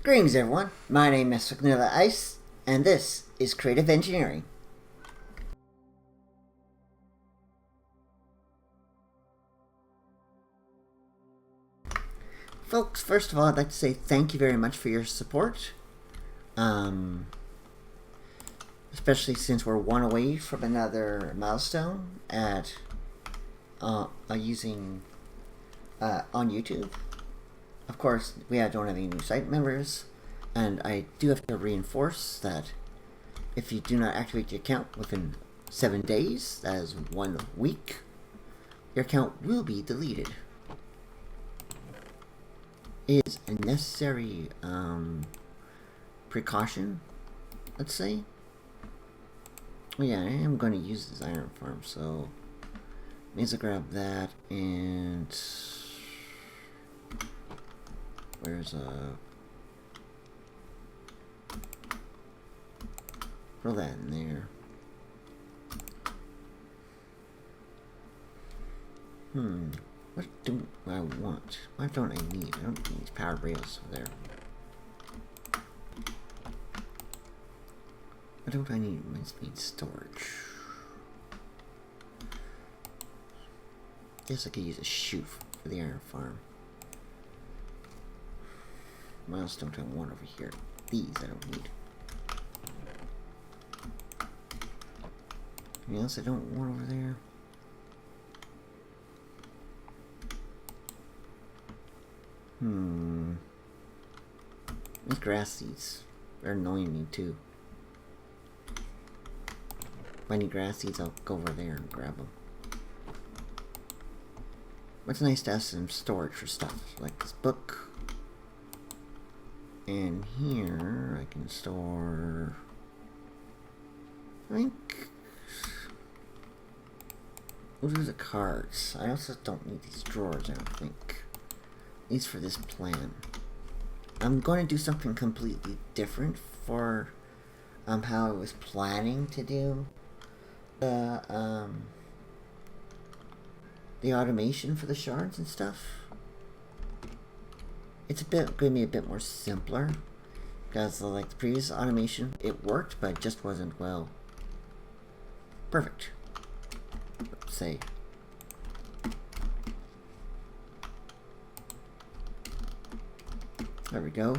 Greetings everyone, my name is Vanilla Ice, and this is Creative Engineering. Folks, first of all, I'd like to say thank you very much for your support. Especially since we're one away from another milestone at using on YouTube. Of course, we don't have any new site members, and I do have to reinforce that if you do not activate the account within 7 days, that is 1 week, your account will be deleted. It is a necessary precaution, let's say. Oh yeah, I am going to use this iron farm, so means to grab that, and where's throw that in there. What do I want? What don't I need? I don't need these power rails over there. What don't I need? My speed storage. Guess I could use a chute for the iron farm. What else don't I want over here? These I don't need. Anything else I don't want over there? These grass seeds are annoying me too. If I need grass seeds, I'll go over there and grab them. But it's nice to have some storage for stuff, like this book. And here, I can store, I think, those are the cards. I also don't need these drawers, I don't think. These for this plan. I'm going to do something completely different for how I was planning to do the automation for the shards and stuff. It's going to be a bit more simpler, because like the previous automation, it worked, but it just wasn't, well, perfect. Let's say. There we go.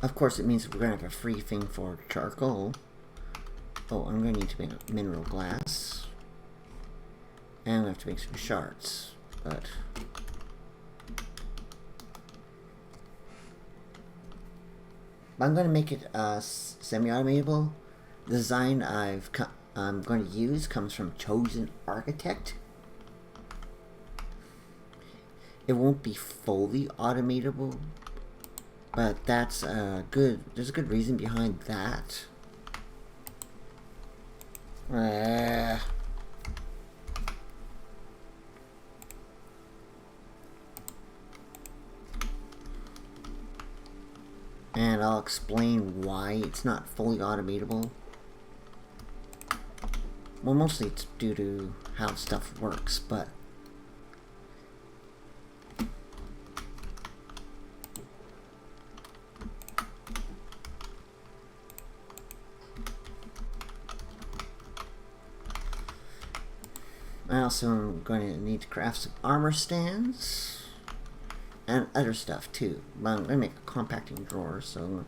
Of course, it means we're going to have a free thing for charcoal. Oh, I'm going to need to make a mineral glass. And we have to make some shards, but I'm going to make it semi-automatable. The design I'm going to use comes from Chosen Architect. It won't be fully automatable, but that's good. There's a good reason behind that. And I'll explain why it's not fully automatable. Well, mostly it's due to how stuff works, but I also am going to need to craft some armor stands and other stuff too. But I'm going to make a compacting drawer, so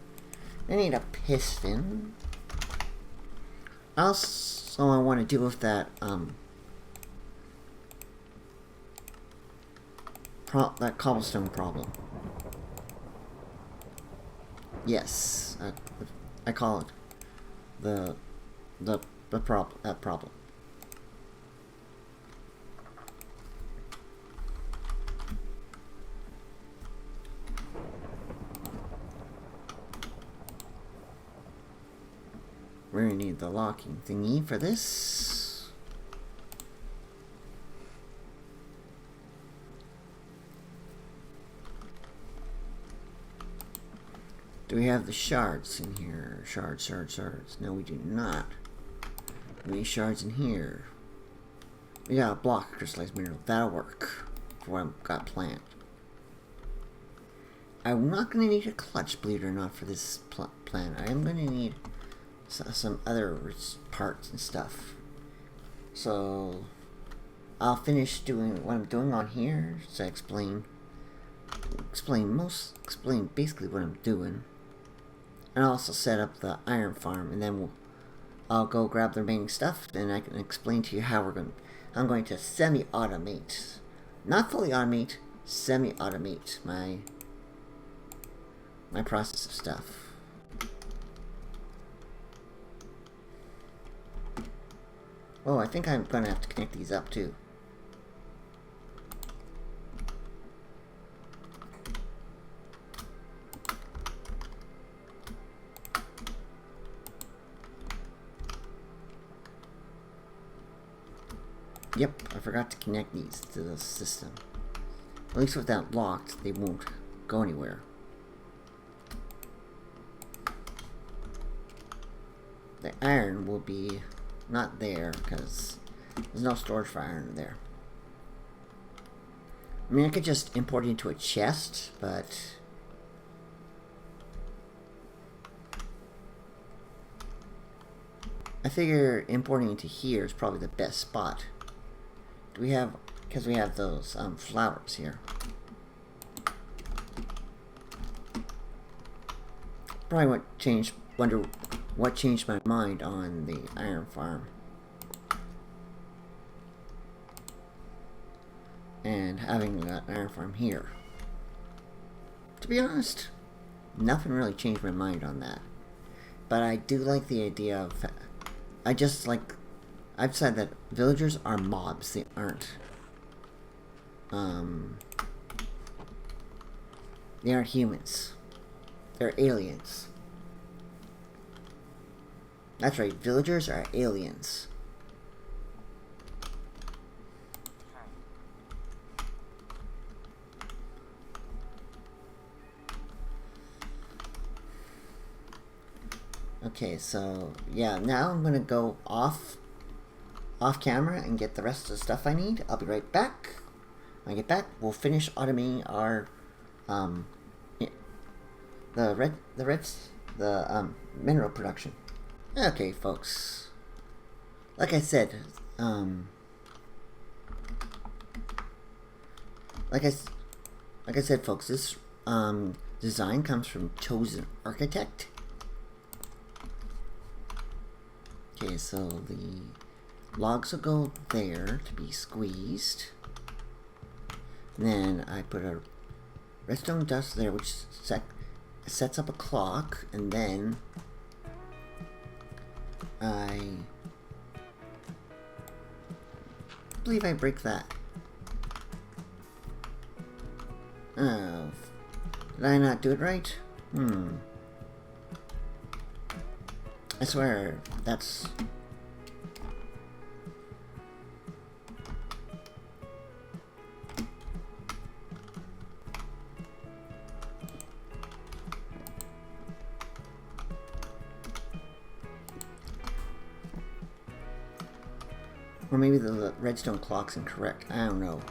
I need a piston. Also, I want to deal with that that cobblestone problem. Yes, I call it that problem. We're going to need the locking thingy for this. Do we have the shards in here? Shards. No, we do not. We need shards in here. We got a block of crystallized mineral. That'll work for what I've got planned. I'm not going to need a clutch, believe it or not, for this plan. I am going to need some other parts and stuff. So I'll finish doing what I'm doing on here, so I explain basically what I'm doing, and I'll also set up the iron farm, and then I'll go grab the remaining stuff, and I can explain to you how I'm going to semi-automate, not fully automate, semi-automate my process of stuff. Oh, I think I'm gonna have to connect these up too. Yep, I forgot to connect these to the system. At least with that locked, they won't go anywhere. The iron will be not there because there's no storage for iron there. I mean, I could just import it into a chest, but I figure importing into here is probably the best spot. Do we have, because we have those flowers here. Probably wonder what changed my mind on the iron farm and having that iron farm here. To be honest, nothing really changed my mind on that, but I do like the idea of, I've said that villagers are mobs. They aren't humans. They're aliens. That's right, villagers are aliens. Okay, so yeah, now I'm gonna go off camera and get the rest of the stuff I need. I'll be right back. When I get back, we'll finish automating our the mineral production. Okay, folks. Like I said, folks, this design comes from Chosen Architect. Okay, so the logs will go there to be squeezed. And then I put a redstone dust there, which sets up a clock, and then I believe I break that. Oh, did I not do it right? I swear, that's... Or maybe the redstone clock's incorrect. I don't know.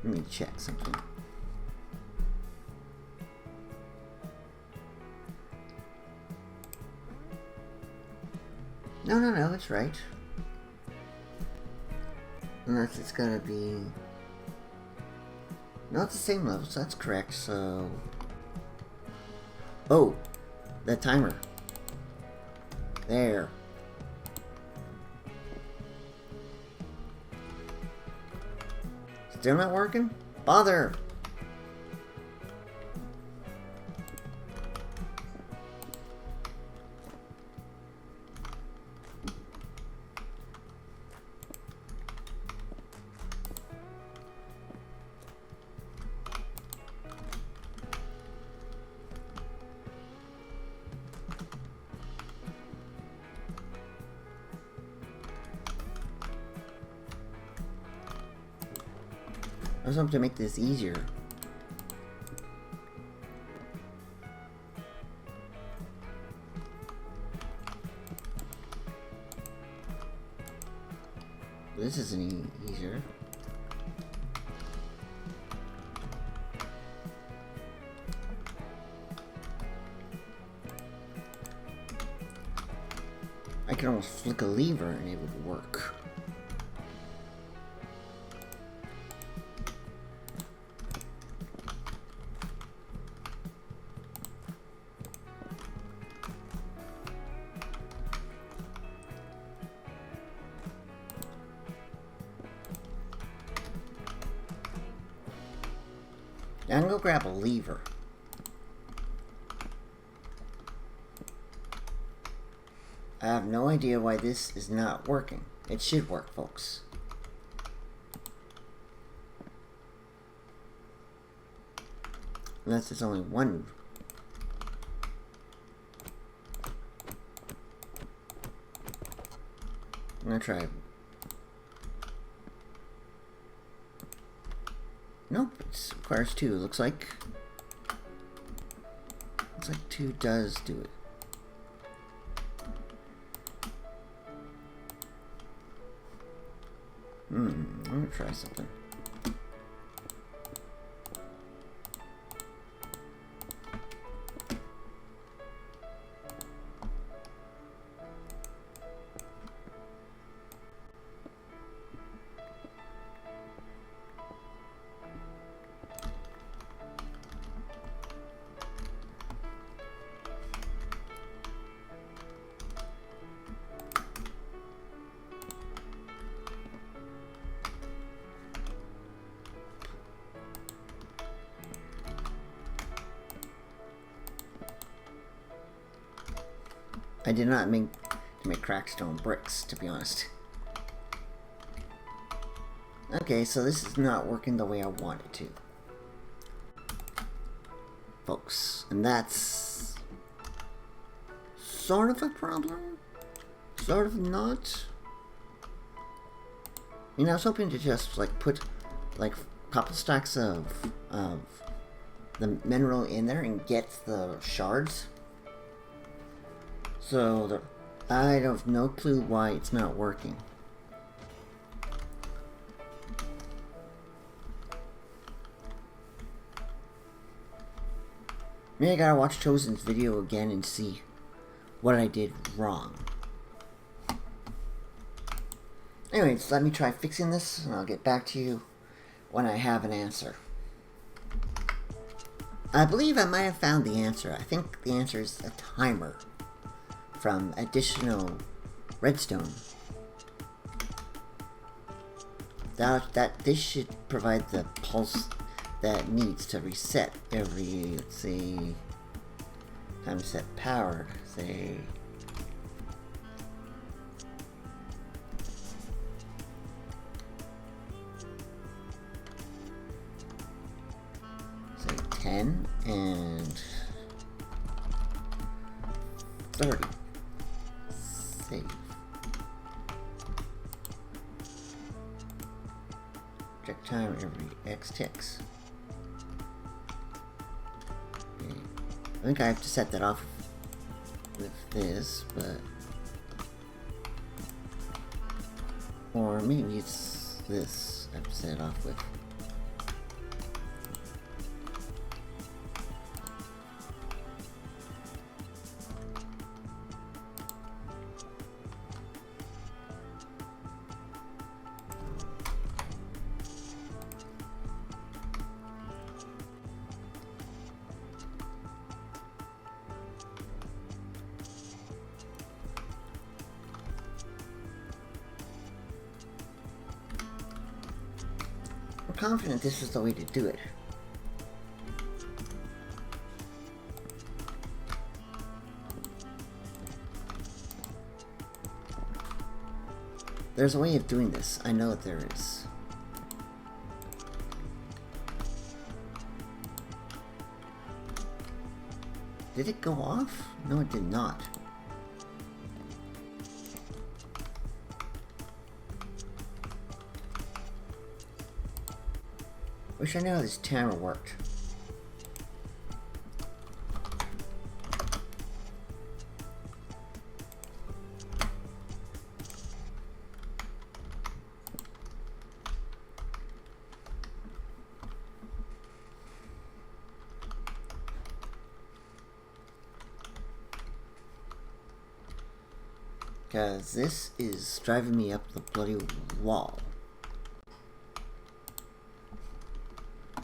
Let me check something. No, it's right. Unless it's gonna be... No, it's the same level, so that's correct, so... Oh! That timer. There. Still not working? Bother! I was hoping to make this easier. this isn't easier. I can almost flick a lever and it would work. Now I'm gonna go grab a lever. I have no idea why this is not working. It should work, folks. Unless there's only one. I'm gonna try. Nope, it requires two. Looks like two does do it. I'm gonna try something. I did not make crackstone bricks, to be honest. Okay, so this is not working the way I want it to, folks, and that's sort of a problem, sort of not. You know, I was hoping to just like put like a couple stacks of the Menril in there and get the shards. So, I have no clue why it's not working. Maybe I gotta watch Chosen's video again and see what I did wrong. Anyways, let me try fixing this and I'll get back to you when I have an answer. I believe I might have found the answer. I think the answer is a timer from additional redstone. That this should provide the pulse that needs to reset every, let's see, time to set power, say 10 and 30. Save. Check time every X ticks. Okay. I think I have to set that off with this, but or maybe it's this I have to set it off with. I'm confident this is the way to do it. There's a way of doing this. I know that there is. Did it go off? No, it did not. Wish I knew how this timer worked. Because this is driving me up the bloody wall. I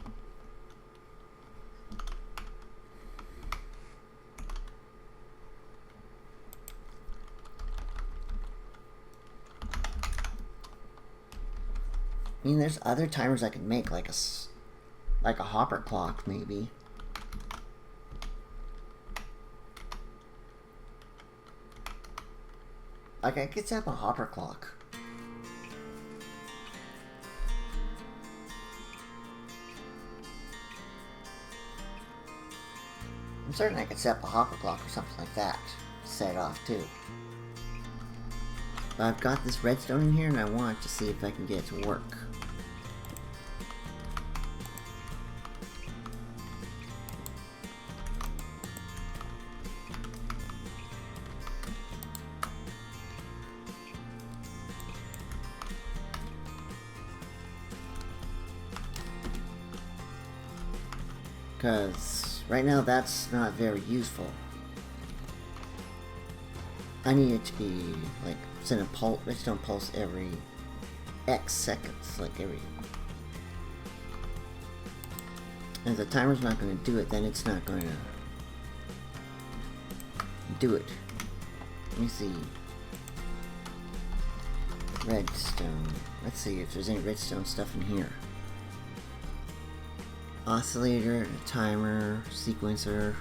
mean, there's other timers I could make, like a hopper clock, maybe. Like, I could set up a hopper clock. I'm certain I could set up a hopper clock or something like that to set it off, too. But I've got this redstone in here, and I want to see if I can get it to work. Because right now that's not very useful. I need it to be like send a redstone pulse every X seconds, like every. And if the timer's not going to do it, then it's not going to do it. Let me see. Redstone. Let's see if there's any redstone stuff in here. Oscillator, timer, sequencer.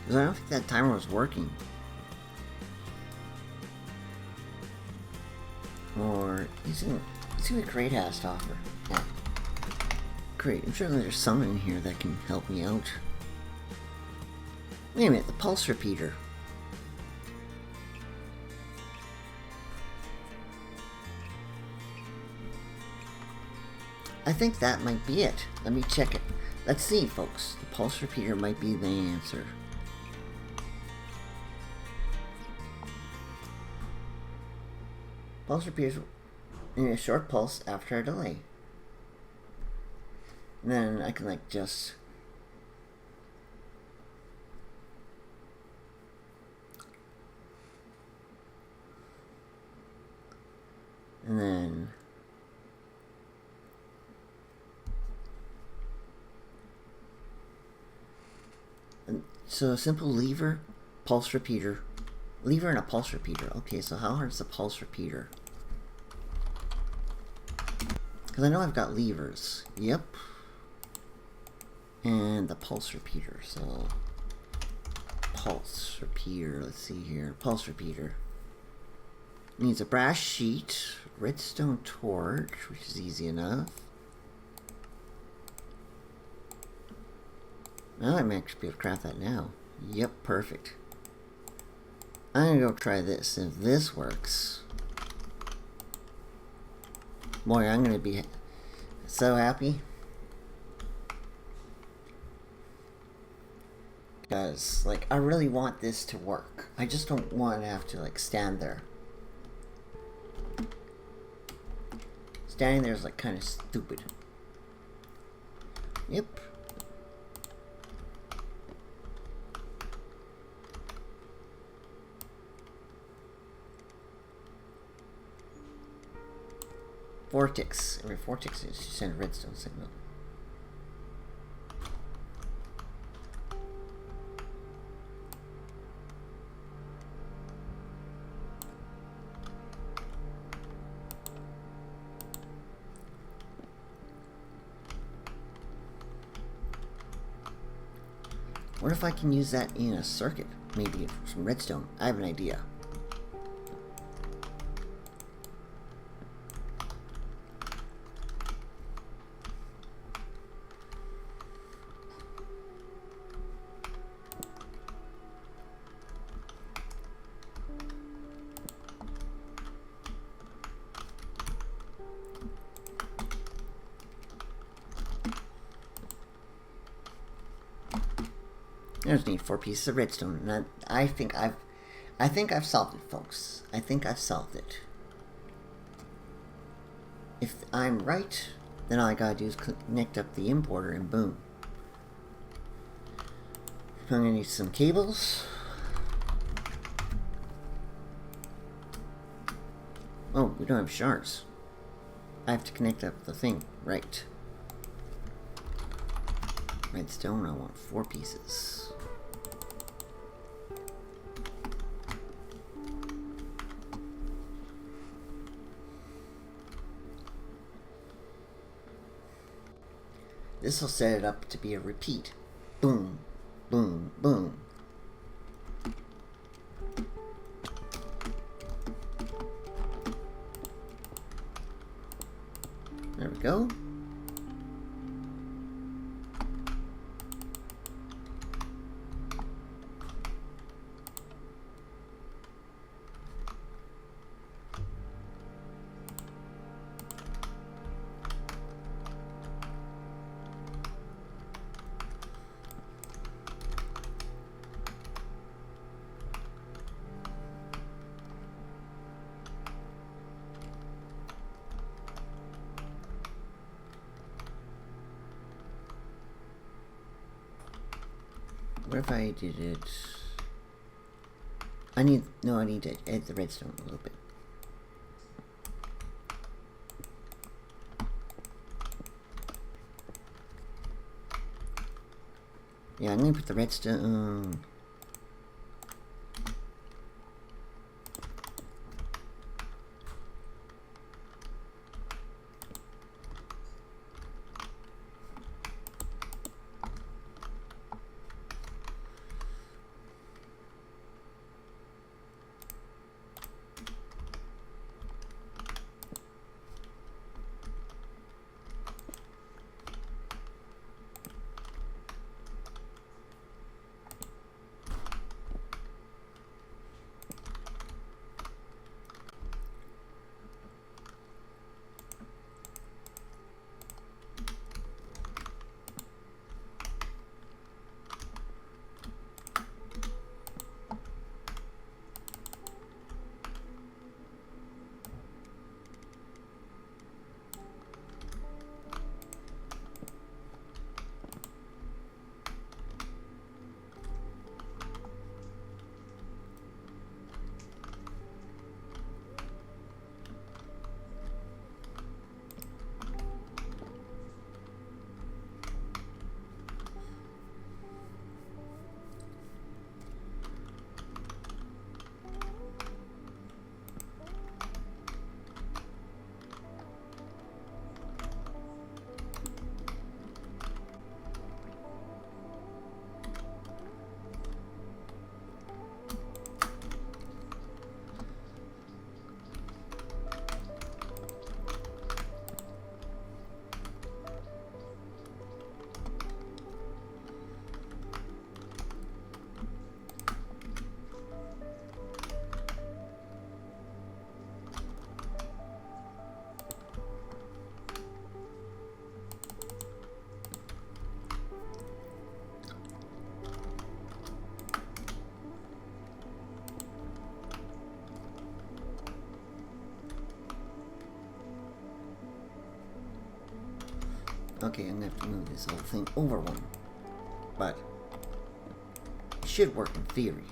Because I don't think that timer was working. Or isn't what Crate has to offer? Yeah. Great, I'm sure there's some in here that can help me out. Wait a minute, the pulse repeater. I think that might be it. Let me check it. Let's see, folks. The pulse repeater might be the answer. Pulse repeaters in a short pulse after a delay. And then I can like just and then so a simple lever, pulse repeater. Lever and a pulse repeater. Okay, so how hard is the pulse repeater? Because I know I've got levers. Yep. And the pulse repeater. So, pulse repeater. Let's see here. Pulse repeater. Needs a brass sheet, redstone torch, which is easy enough. Now I might actually be able to craft that now. Yep, perfect. I'm gonna go try this. If this works, boy, I'm gonna be so happy. Because, like, I really want this to work. I just don't want to have to, like, stand there. Standing there is, like, kind of stupid. Yep. Vortex. Every vortex is to send a redstone signal. What if I can use that in a circuit? Maybe some redstone. I have an idea. I just need 4 pieces of redstone, and I think I've solved it, folks. I think I've solved it. If I'm right, then all I gotta do is connect up the importer, and boom. I'm gonna need some cables. Oh, we don't have shards. I have to connect up the thing, right? Redstone, I want 4 pieces. This will set it up to be a repeat. Boom, boom, boom. There we go. What if I did it? I need to add the redstone a little bit. Yeah, I'm gonna put the redstone. Okay, I'm gonna have to move this whole thing over one. But it should work in theory.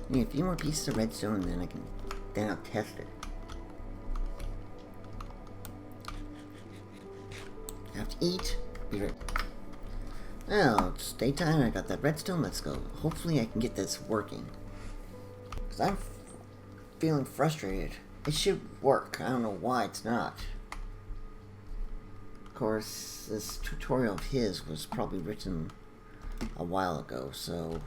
Need a few more pieces of redstone, and then I'll test it. to eat. Be right. Well, it's daytime. I got that redstone. Let's go. Hopefully I can get this working. Because I'm feeling frustrated. It should work. I don't know why it's not. Of course, this tutorial of his was probably written a while ago, so...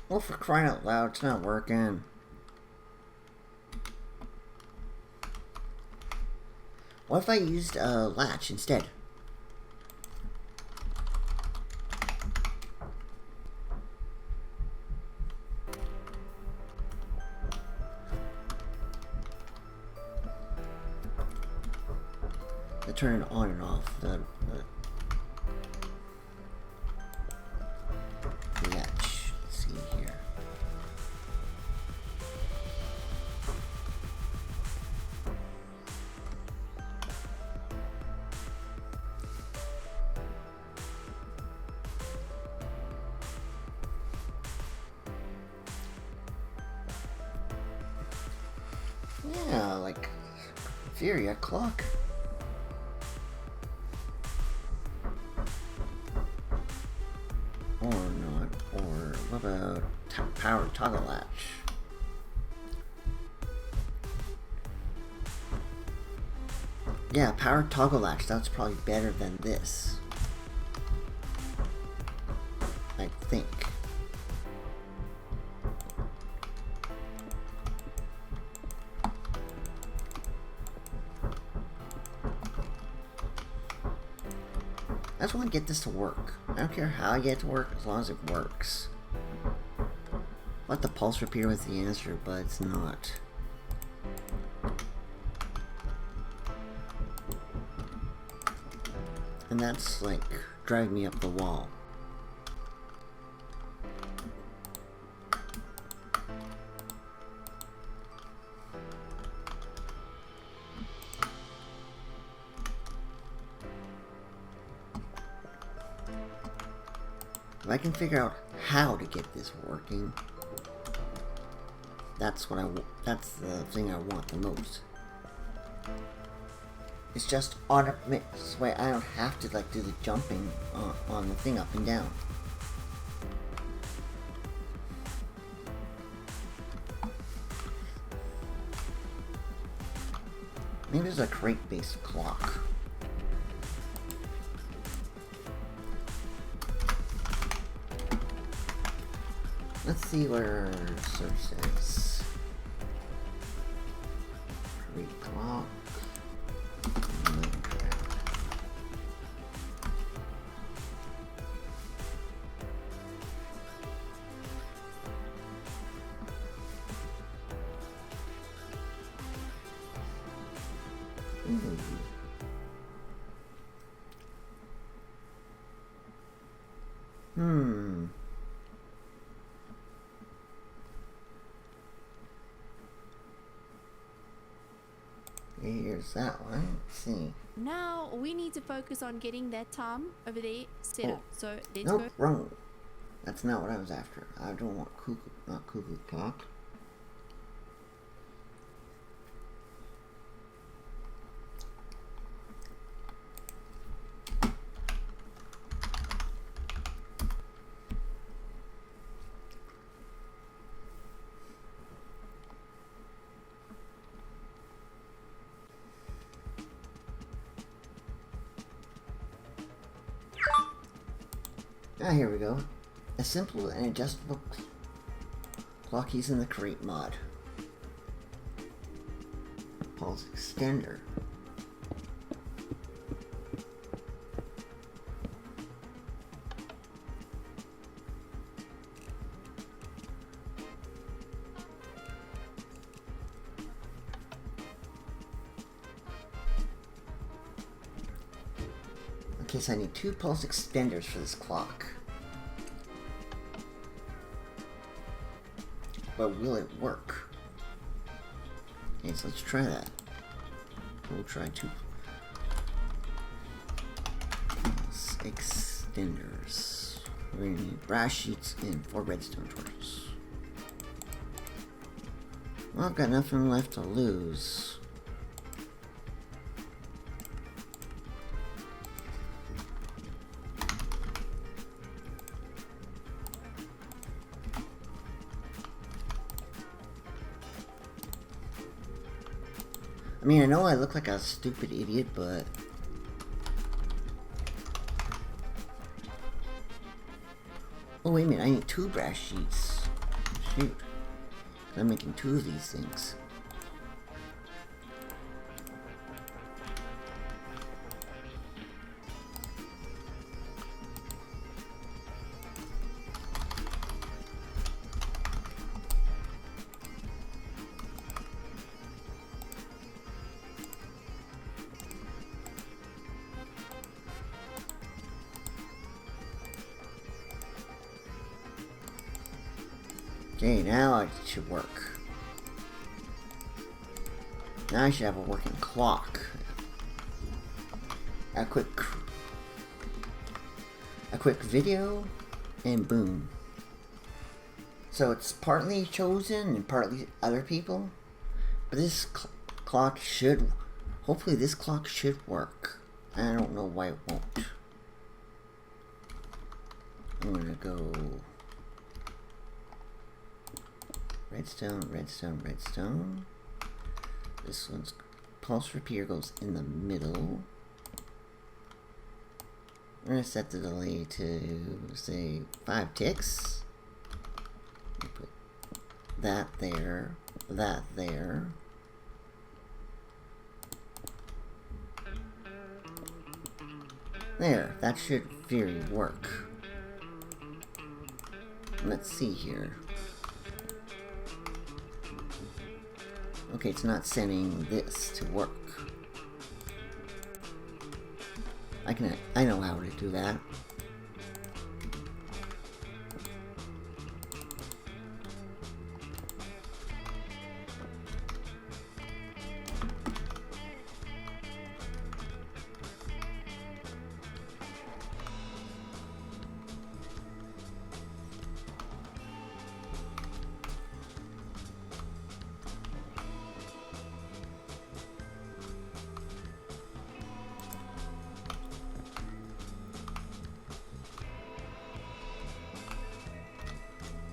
Well, for crying out loud, it's not working. What if I used a latch instead? To turn it on and off. The latch. Let's see here. Yeah, like Fury, a clock. Or not. Or what about power toggle latch? Yeah, power toggle latch. That's probably better than this. I think. I just want to get this to work. I don't care how I get it to work, as long as it works. Let the pulse repeater was the answer, but it's not. And that's like driving me up the wall. If I can figure out how to get this working, that's what that's the thing I want the most. It's just automatic, this way I don't have to like do the jumping on the thing up and down. Maybe there's a crate-based clock. Let's see where search is. Crate clock. Here's that one. Let's see. Now we need to focus on getting that time over there set up. So let's nope, go. Wrong. That's not what I was after. I don't want not cuckoo clock. Ah, here we go. A simple and adjustable clock using the crate mod. Pulse extender. Okay, so I need 2 pulse extenders for this clock. but will it work? Okay, so let's try that. We'll try 2 extenders. We're gonna need brass sheets and 4 redstone torches. Well, I've got nothing left to lose. I mean, I know I look like a stupid idiot, but... Oh, wait a minute, I need 2 brass sheets. Shoot. I'm making 2 of these things. Okay, now it should work. Now I should have a working clock. A quick video, and boom. So it's partly chosen and partly other people, but this clock should, hopefully this clock should work. I don't know why it won't. I'm gonna go redstone, redstone, redstone. This one's pulse repeater goes in the middle. We're gonna set the delay to say 5 ticks. Put that there, that there. There, that should very work. Let's see here. Okay, it's not sending this to work. I know how to do that.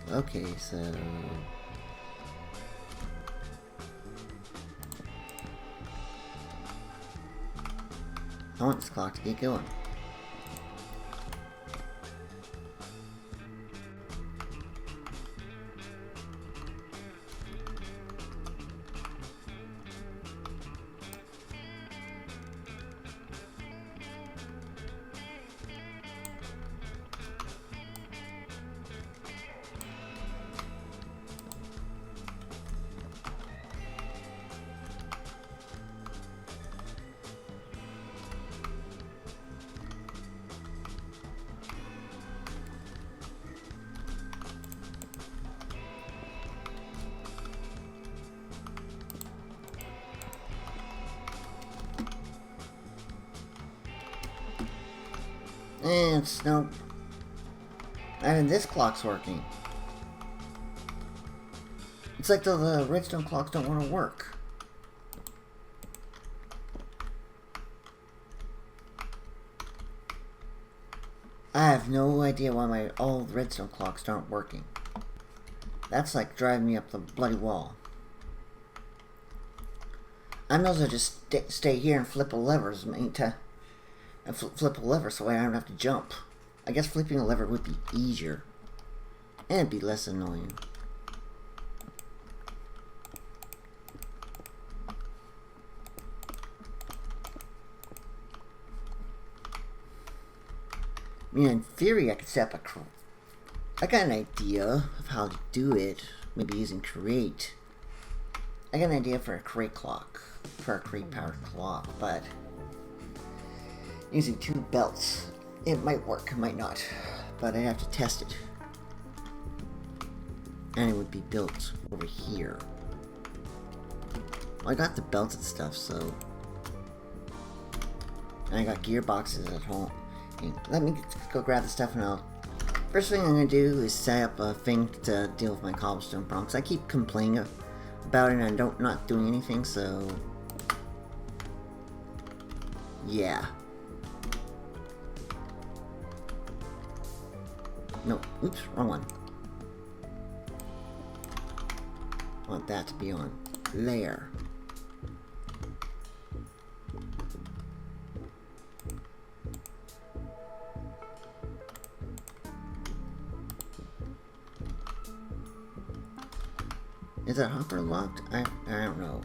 Okay, so I want this clock to get going. And nope. And this clock's working. It's like the redstone clocks don't want to work. I have no idea why all the redstone clocks aren't working. That's like driving me up the bloody wall. I might as well just stay here and flip a lever flip a lever so I don't have to jump. I guess flipping a lever would be easier. And it'd be less annoying. I mean, in theory, I could set up I got an idea of how to do it. Maybe using create. I got an idea for a create clock. For a create powered clock, but using 2 belts, it might work, it might not, but I have to test it. and it would be built over here. Well, I got the belts and stuff, so... And I got gearboxes at home. Okay, let me go grab the stuff and I'll... First thing I'm going to do is set up a thing to deal with my cobblestone problem. Because I keep complaining about it and I'm not doing anything, so... Yeah. No, oops, wrong one. I want that to be on layer. Is that hopper locked? I don't know.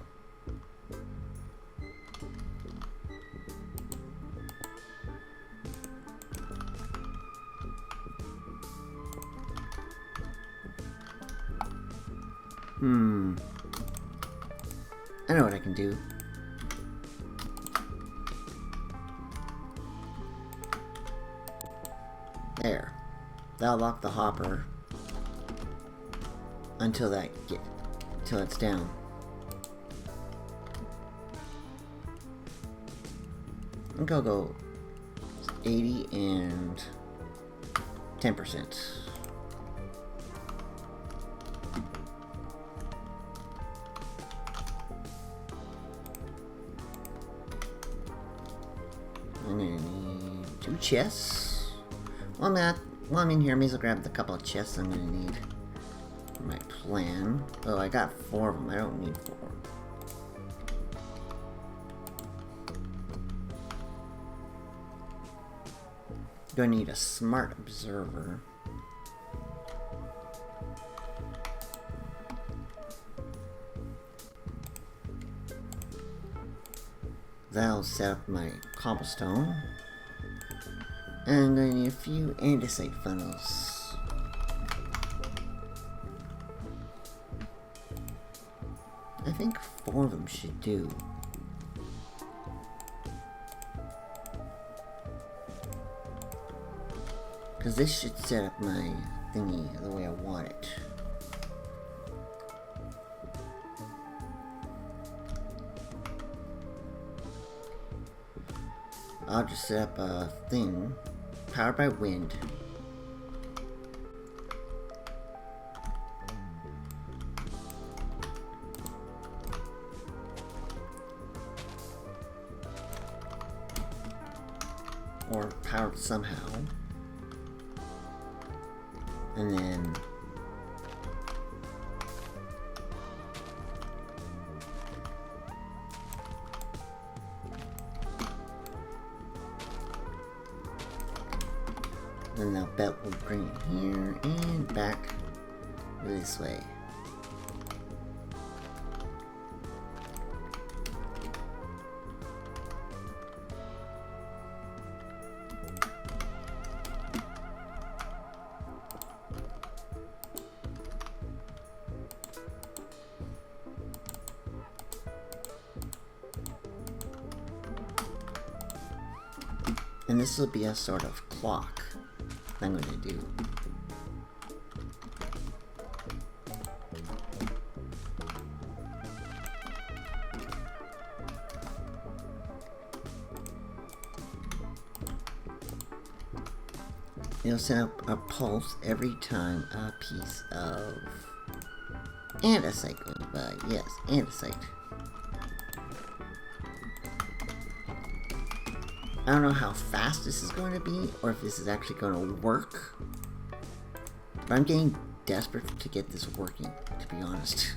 I know what I can do. There. That'll lock the hopper until it's down. I think I'll go 80 and 10%. I'm gonna need 2 chests. While I'm in here, I may as well grab the couple of chests I'm gonna need for my plan. Oh, I got 4 of them. I don't need 4. Do I need a smart observer? That'll set up my cobblestone. And I need a few andesite funnels. I think 4 of them should do. Because this should set up my thingy the way I want it. I'll just set up a thing powered by wind. Or powered somehow. And then the belt will bring it here and back this way. And this will be a sort of clock I'm going to do. It'll set up a pulse every time a piece of andesite goes by. Yes, andesite. I don't know how fast this is going to be, or if this is actually going to work. But I'm getting desperate to get this working, to be honest.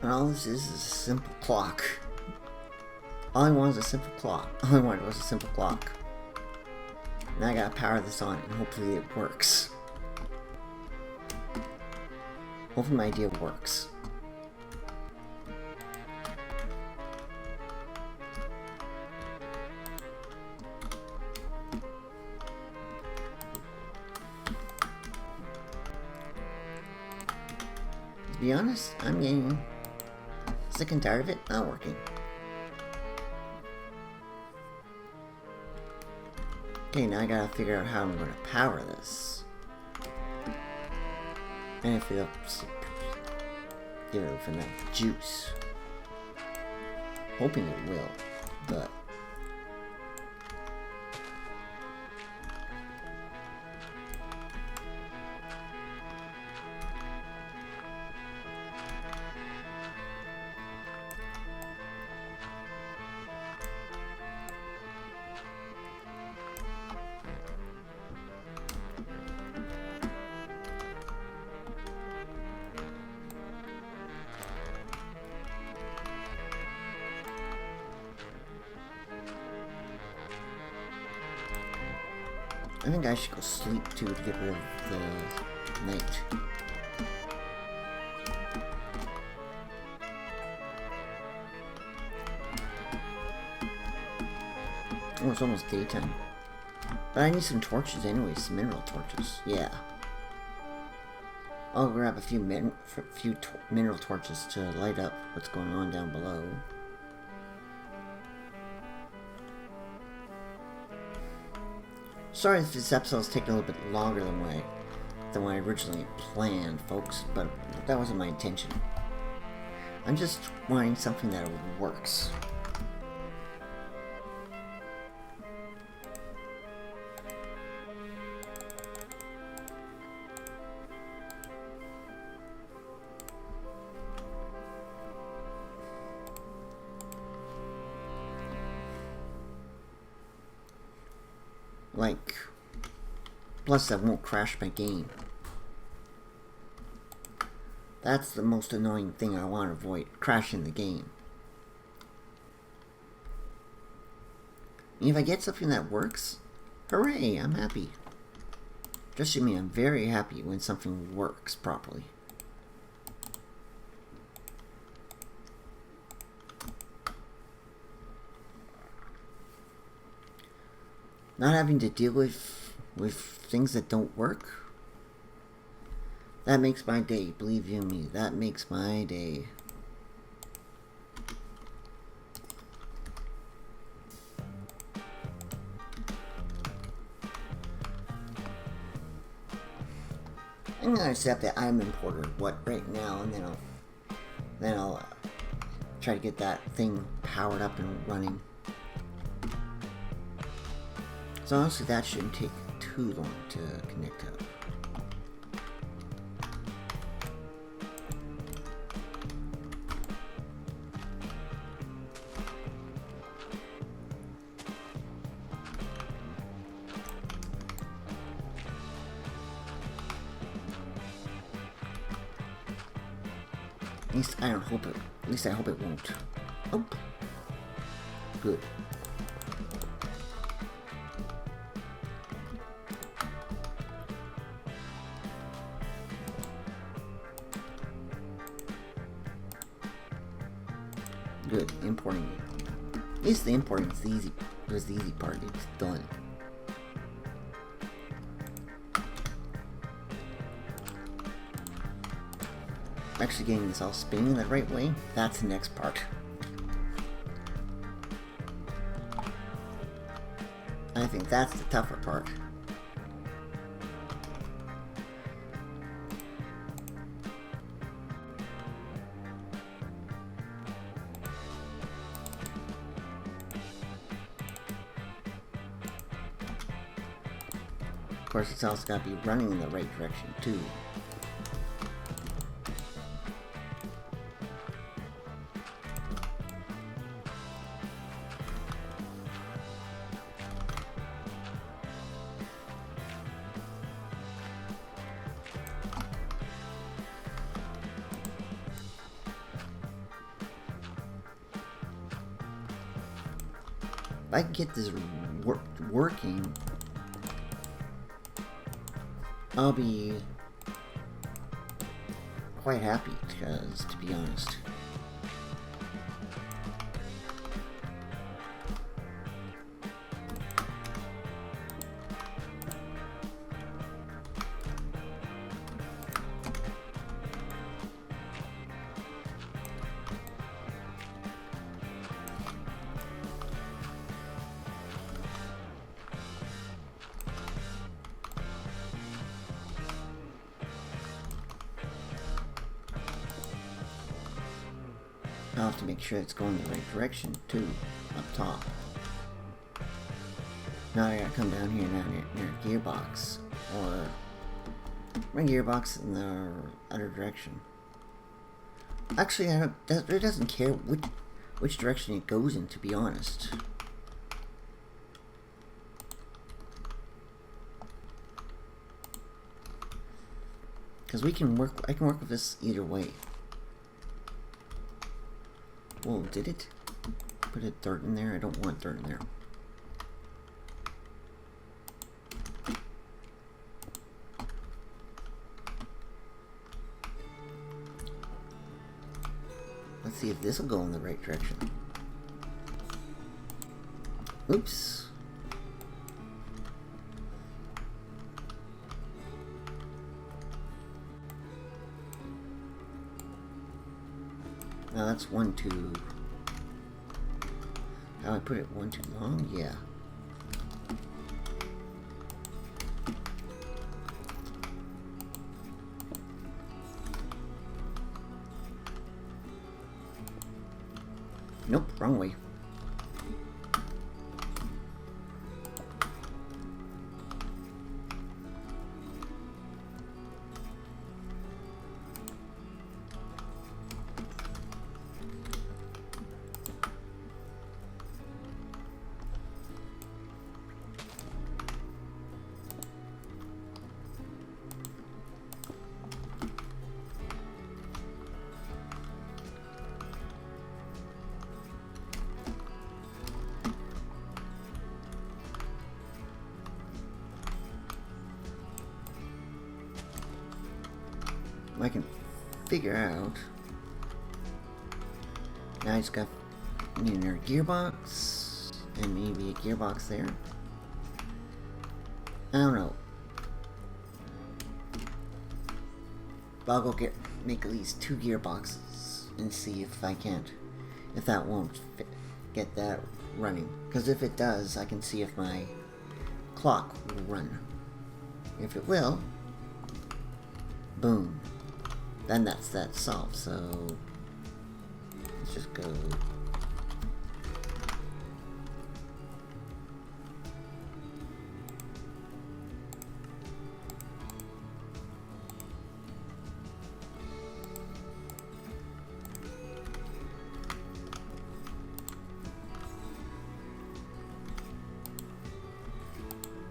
And all this is a simple clock. All I want is a simple clock. All I wanted was a simple clock. Now I gotta power this on and hopefully it works. Hopefully my idea works. To be honest, I'm getting sick and tired of it not working. Okay, now I gotta figure out how I'm gonna power this. And if it'll give it enough juice. Hoping it will, but I think I should go sleep too to get rid of the night. Oh, it's almost daytime. But I need some torches anyways, some mineral torches. Yeah. I'll grab a few mineral torches to light up what's going on down below. Sorry if this episode is taking a little bit longer than what I originally planned, folks, but that wasn't my intention. I'm just wanting something that works. Like, plus that won't crash my game. That's the most annoying thing I want to avoid, crashing the game. And if I get something that works, hooray, I'm happy. Trust me, I'm very happy when something works properly. Not having to deal with things that don't work, that makes my day. Believe you me, that makes my day. I'm gonna set up the item importer right now, and then I'll try to get that thing powered up and running. So honestly, that shouldn't take too long to connect up. At least I don't hope it. At least I hope it won't. Oh, good. Good, importing it. At least the importing is the easy part. It's done. Actually getting this all spinning the right way, that's the next part. I think that's the tougher part. Of course, it's also got to be running in the right direction too. I can get this working, I'll be quite happy, because, to be honest. I'll have to make sure it's going the right direction too, up top. Now I gotta come down here now near gearbox, or my gearbox in the other direction. Actually, it doesn't care which direction it goes in, to be honest. Because I can work with this either way. Whoa, did it? Put a dirt in there? I don't want dirt in there. Let's see if this will go in the right direction. Oops. Now that's one too... How I put it, one too long? Yeah. Nope, wrong way. I can figure out. Now I just got another gearbox and maybe a gearbox there. I don't know. But I'll go make at least 2 gearboxes and see if I can't. If that won't get that running. Because if it does, I can see if my clock will run. If it will, boom. Then that's that solved, so let's just go.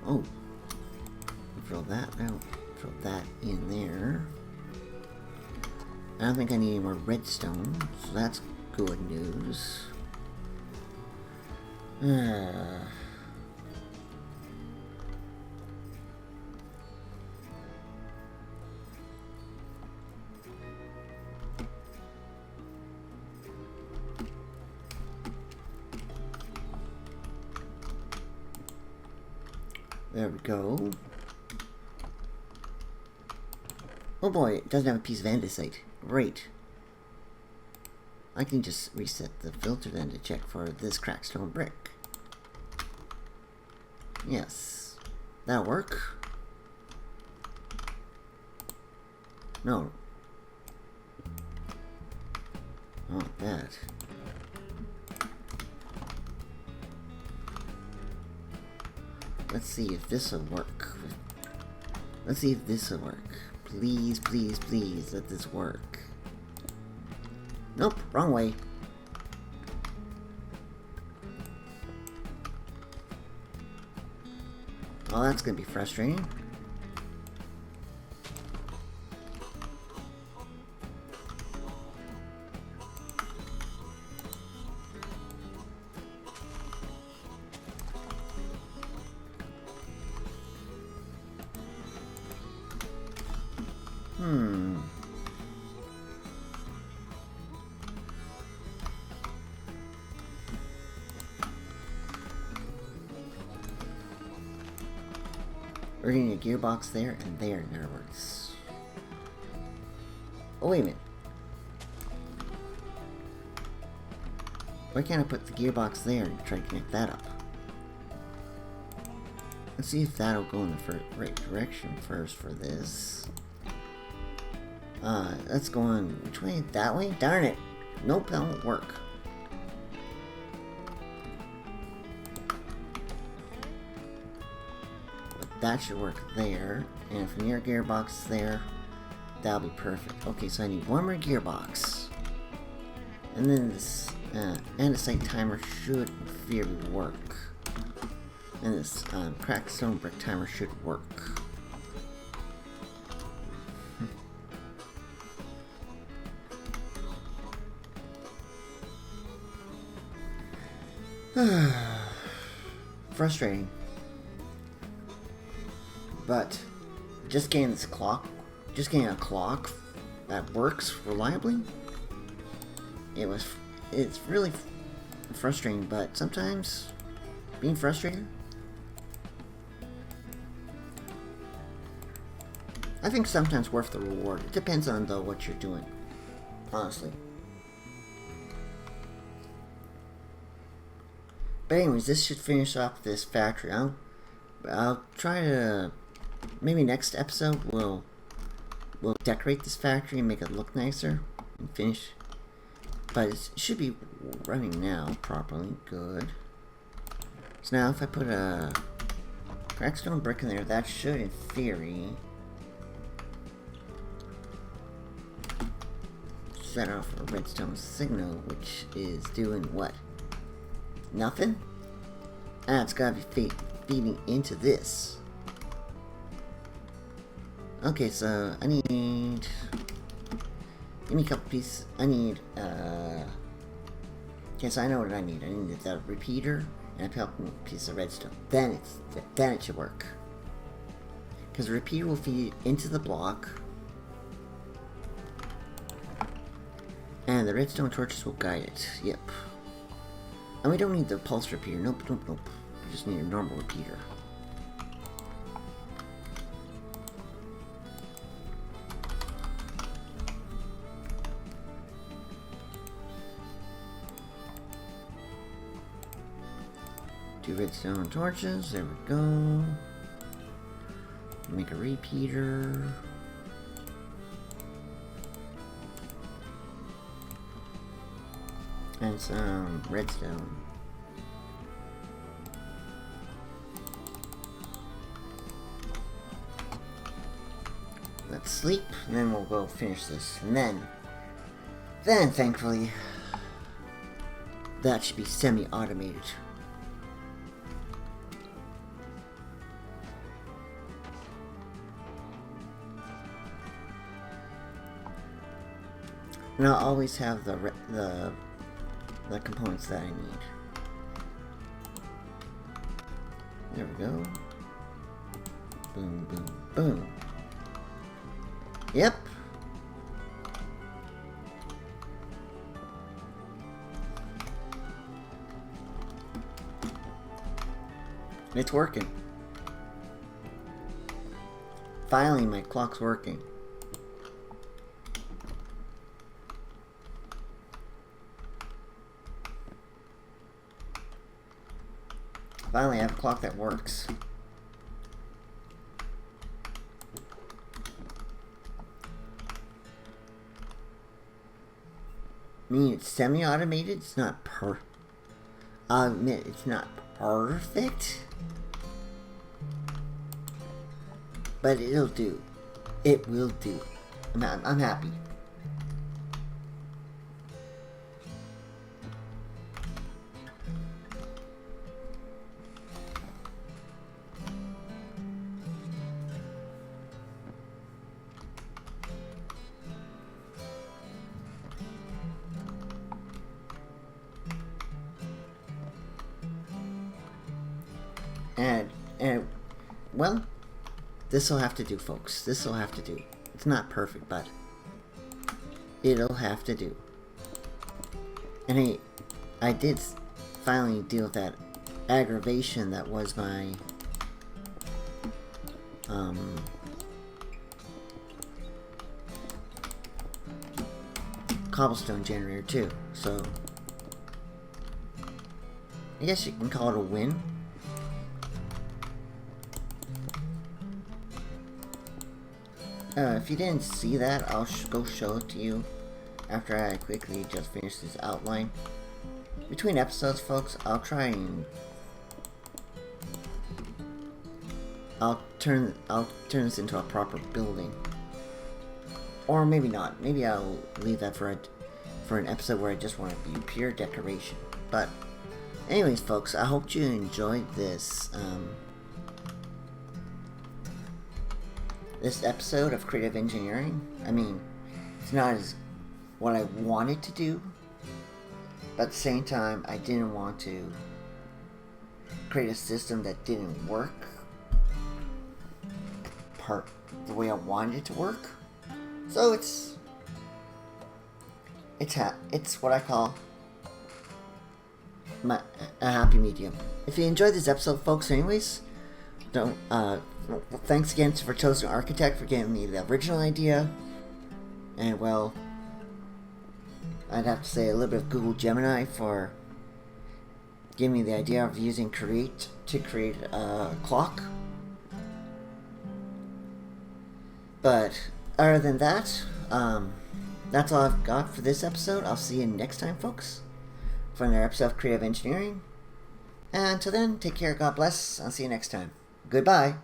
Oh, throw that out, throw that in there. I don't think I need any more redstone, so that's good news. There we go. Oh boy, it doesn't have a piece of andesite. Great. I can just reset the filter then to check for this cracked stone brick. Yes. That'll work. No. Not that. Let's see if this will work. Let's see if this will work. Please, please, please, let this work. Nope, wrong way. Oh, that's gonna be frustrating. We're getting a gearbox there and there, in other words. Oh, wait a minute. Why can't I put the gearbox there and try to connect that up? Let's see if that'll go in the right direction first for this. Let's go on. Which way? That way? Darn it! Nope, that won't work. But that should work there. And if near gearbox there, that'll be perfect. Okay, so I need one more gearbox. And then this andesite timer should, in theory, work. And this cracked stone brick timer should work. Frustrating. But just getting this clock, just getting a clock that works reliably, it's really frustrating, but sometimes being frustrated, I think sometimes worth the reward. It depends on though what you're doing, honestly. But anyways, this should finish off this factory. I'll try to, maybe next episode we'll decorate this factory and make it look nicer and finish. But it should be running now properly. Good. So now if I put a cracked stone brick in there, that should, in theory, set off a redstone signal, which is doing what? Nothing? Ah, it's gotta be feeding into this. Okay, so I need... Give me a couple pieces. I need, yes, I know what I need. I need that repeater and a couple pieces of redstone. Then it should work. Because the repeater will feed into the block. And the redstone torches will guide it. Yep. And we don't need the pulse repeater. Nope. We just need a normal repeater. Two redstone torches. There we go. Make a repeater. And some redstone. Let's sleep, and then we'll go finish this. And then thankfully, that should be semi-automated. And I'll always have the components that I need. There we go. Boom, boom, boom. Yep. It's working. Finally, my clock's working. Finally, I have a clock that works. I mean, it's semi-automated. It's not I'll admit, it's not perfect. But it'll do. It will do. I'm happy. And well, this will have to do, folks. This will have to do. It's not perfect, but it'll have to do. And hey, I did finally deal with that aggravation that was my cobblestone generator too, so I guess you can call it a win. If you didn't see that, I'll go show it to you after I quickly just finish this outline. Between episodes, folks, I'll try and I'll turn this into a proper building. Or maybe not. Maybe I'll leave that for an episode where I just want to be pure decoration. But anyways, folks, I hope you enjoyed this this episode of creative engineering. I mean, it's not as what I wanted to do, but at the same time, I didn't want to create a system that didn't work the way I wanted it to work. So it's what I call a happy medium. If you enjoyed this episode, folks, anyways, thanks again for Chosen Architect for giving me the original idea, and well, I'd have to say a little bit of Google Gemini for giving me the idea of using Create to create a clock. But other than that, that's all I've got for this episode. I'll see you next time, folks, for another episode of Creative Engineering. And until then, take care, God bless. I'll see you next time. Goodbye.